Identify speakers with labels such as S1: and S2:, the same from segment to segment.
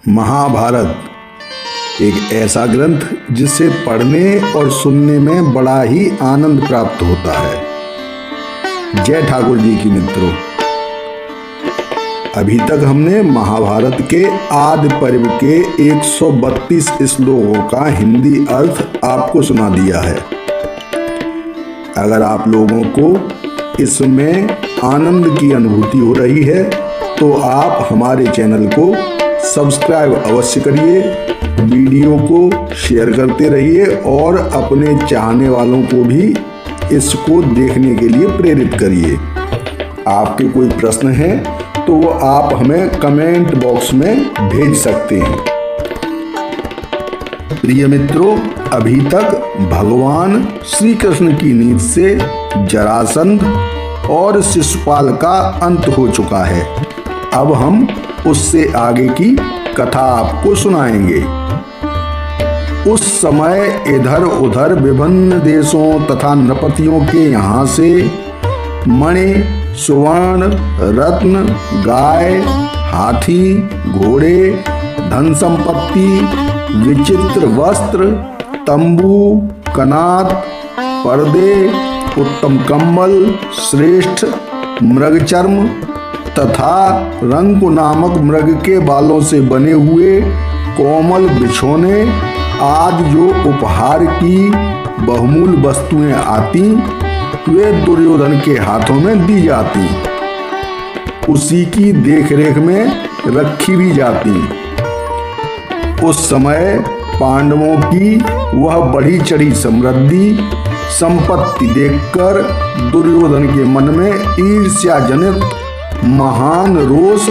S1: महाभारत एक ऐसा ग्रंथ जिसे पढ़ने और सुनने में बड़ा ही आनंद प्राप्त होता है। जय ठाकुर जी की मित्रों, अभी तक हमने महाभारत के आदि पर्व के 132 श्लोकों का हिंदी अर्थ आपको सुना दिया है। अगर आप लोगों को इसमें आनंद की अनुभूति हो रही है तो आप हमारे चैनल को सब्सक्राइब अवश्य करिए, वीडियो को शेयर करते रहिए और अपने चाहने वालों को भी इसको देखने के लिए प्रेरित करिए। आपके कोई प्रश्न हैं तो वो आप हमें कमेंट बॉक्स में भेज सकते हैं। प्रिय मित्रों, अभी तक भगवान श्री कृष्ण की नीति से जरासंध और शिशुपाल का अंत हो चुका है। अब हम उससे आगे की कथा आपको सुनाएंगे। उस समय इधर उधर विभिन्न देशों तथा नृपतियों के यहाँ से मणि, सुवर्ण, रत्न, गाय, हाथी, घोड़े, धन संपत्ति, विचित्र वस्त्र, तंबू, कनात, पर्दे, उत्तम कंबल, श्रेष्ठ मृगचर्म तथा रंक नामक मृग के बालों से बने हुए कोमल बिछौने आदि जो उपहार की बहुमूल्य वस्तुएं आती, वे दुर्योधन के हाथों में दी जाती, उसी की देखरेख में रखी भी जाती। उस समय पांडवों की वह बढ़ी चढ़ी समृद्धि संपत्ति देखकर दुर्योधन के मन में ईर्ष्या जनित महान रोष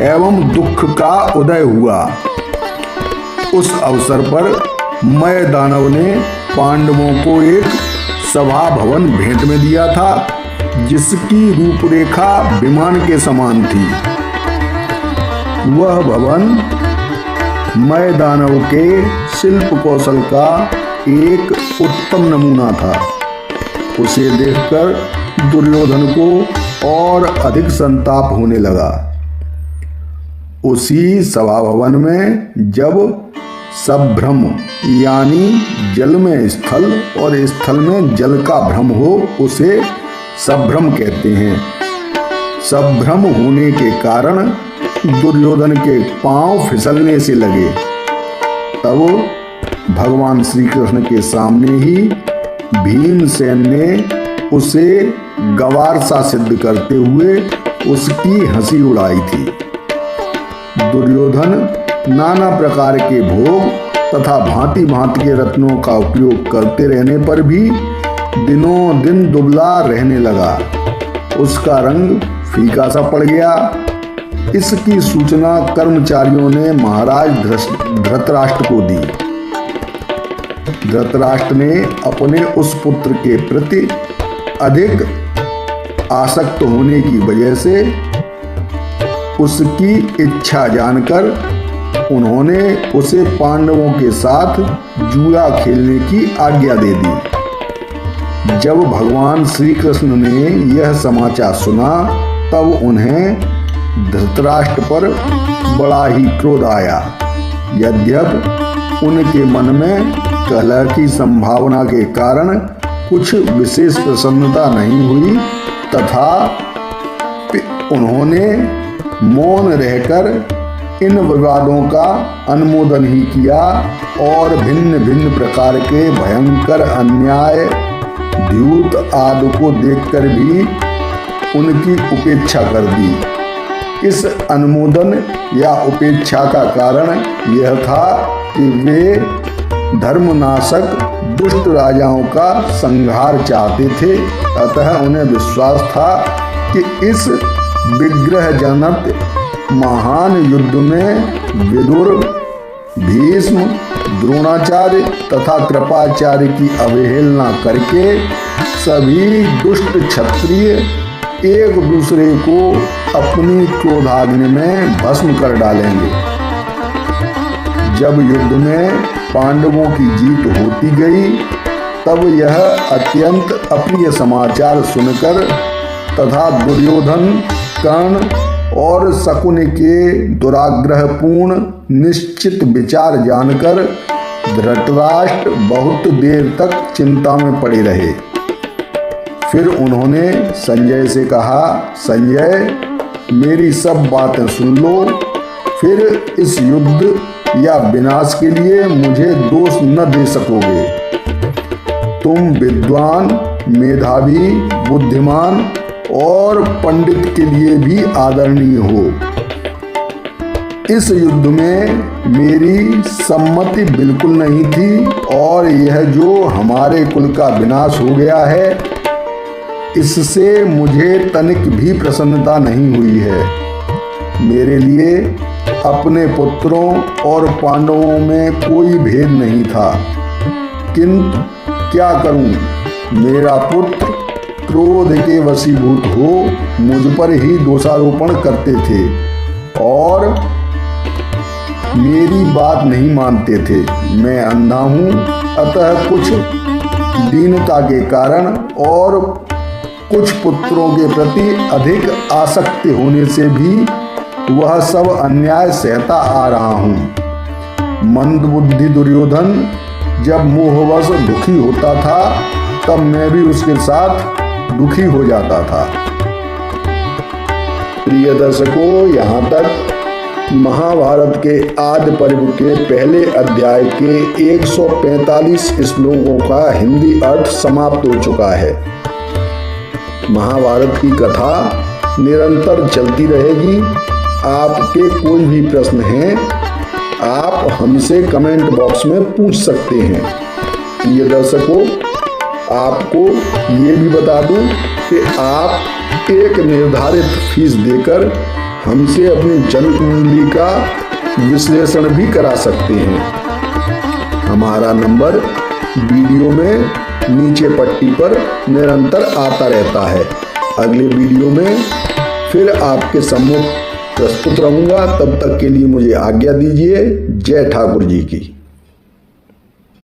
S1: एवं दुख का उदय हुआ। उस अवसर पर मय दानव ने पांडवों को एक सभा भवन भेंट में दिया था, जिसकी रूपरेखा विमान के समान थी। वह भवन मय दानव के शिल्प कौशल का एक उत्तम नमूना था। उसे देखकर दुर्योधन को और अधिक संताप होने लगा। उसी सभा भवन में जब सभ्रम यानी जल में स्थल और स्थल में जल का भ्रम हो, उसे सभ्रम कहते हैं। सभ्रम होने के कारण दुर्योधन के पांव फिसलने से लगे। तब भगवान श्री कृष्ण के सामने ही भीमसेन ने उसे गवार सा सिद्ध करते हुए उसकी हंसी उड़ाई थी। दुर्योधन नाना प्रकार के भोग तथा भांति भांति के रत्नों का उपयोग करते रहने पर भी दिनों दिन दुबला रहने लगा। उसका रंग फीका सा पड़ गया। इसकी सूचना कर्मचारियों ने महाराज धृतराष्ट्र को दी। धृतराष्ट्र ने अपने उस पुत्र के प्रति अधिक आसक्त होने की वजह से उसकी इच्छा जानकर उन्होंने उसे पांडवों के साथ जुआ खेलने की आज्ञा दे दी। जब भगवान श्री कृष्ण ने यह समाचार सुना तब उन्हें धृतराष्ट्र पर बड़ा ही क्रोध आया। यद्यपि उनके मन में कलह की संभावना के कारण कुछ विशेष प्रसन्नता नहीं हुई, तथा उन्होंने मौन रहकर इन विवादों का अनुमोदन ही किया और भिन्न भिन्न प्रकार के भयंकर अन्याय, द्यूत आदि को देखकर भी उनकी उपेक्षा कर दी। इस अनुमोदन या उपेक्षा का कारण यह था कि वे धर्मनाशक दुष्ट राजाओं का संहार चाहते थे। अतः उन्हें विश्वास था कि इस विग्रहजनक महान युद्ध में विदुर, भीष्म, द्रोणाचार्य तथा कृपाचार्य की अवहेलना करके सभी दुष्ट क्षत्रिय एक दूसरे को अपनी क्रोधाग्नि में भस्म कर डालेंगे। जब युद्ध में पांडवों की जीत होती गई तब यह अत्यंत अप्रिय समाचार सुनकर तथा दुर्योधन, कर्ण और शकुनि के दुराग्रहपूर्ण निश्चित विचार जानकर धृतराष्ट्र बहुत देर तक चिंता में पड़े रहे। फिर उन्होंने संजय से कहा, संजय, मेरी सब बातें सुन लो। फिर इस युद्ध या विनाश के लिए मुझे दोष न दे सकोगे। तुम विद्वान, मेधावी, बुद्धिमान और पंडित के लिए भी आदरणीय हो। इस युद्ध में मेरी सम्मति बिल्कुल नहीं थी और यह जो हमारे कुल का विनाश हो गया है, इससे मुझे तनिक भी प्रसन्नता नहीं हुई है। मेरे लिए अपने पुत्रों और पांडवों में कोई भेद नहीं था, किंतु क्या करूं, मेरा पुत्र क्रोध के वशीभूत हो मुझ पर ही दोषारोपण करते थे और मेरी बात नहीं मानते थे। मैं अंधा हूं, अतः कुछ दीनता के कारण और कुछ पुत्रों के प्रति अधिक आसक्ति होने से भी वह सब अन्याय सहता आ रहा हूं। मंदबुद्धि दुर्योधन जब मोहवश दुखी होता था, तब मैं भी उसके साथ दुखी हो जाता था। प्रिय दर्शकों, यहाँ तक महाभारत के आदि पर्व के पहले अध्याय के 145 श्लोकों का हिंदी अर्थ समाप्त हो चुका है। महाभारत की कथा निरंतर चलती रहेगी। आपके कोई भी प्रश्न हैं, आप हमसे कमेंट बॉक्स में पूछ सकते हैं। प्रिय दर्शकों, आपको ये भी बता दूं कि आप एक निर्धारित फीस देकर हमसे अपनी जन्म कुंडली का विश्लेषण भी करा सकते हैं। हमारा नंबर वीडियो में नीचे पट्टी पर निरंतर आता रहता है। अगले वीडियो में फिर आपके सम्मुख प्रस्तुत रहूंगा। तब तक के लिए मुझे आज्ञा दीजिए। जय ठाकुर जी की।